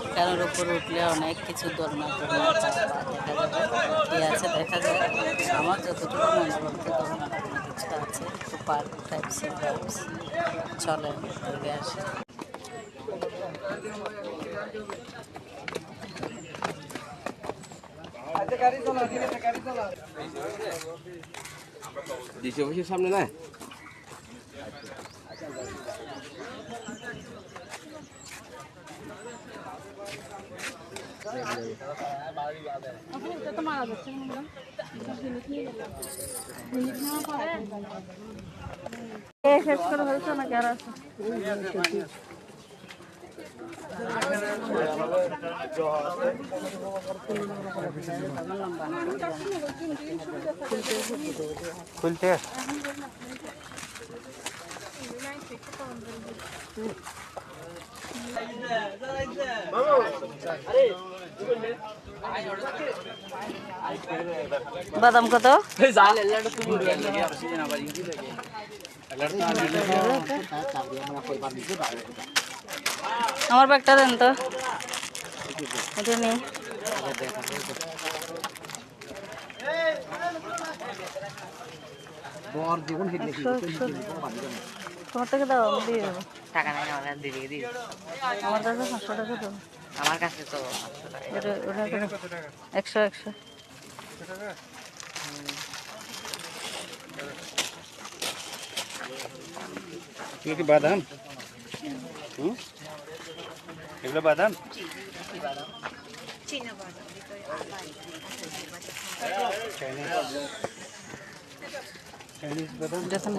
এখানের উপরে উঠলে অনেক কিছু দোলনা টোলনা দেখা যাবে দেখা যায়। আমার যতটুকু মনে বলতে দোলনা টোলনা কিছু আছে, একটু পার্ক টাইপসের ভাবস চলেন ঘুরে আসে। সামনে না শেষ করে হয়েছে নাকি আর আছে? খুলতে বাদাম কত? আমার ব্যাগটা দেন তো, এটা নিয়ে। তোমার থেকে দাও, আমি দিয়ে দেবো। টাকা নাই আমার দিদি দিদি, আমার কাছে 500 টাকা তো। আমার কাছে তো 100 কি বাদাম? এগুলো বাদাম চাইনিজ বাদাম যখন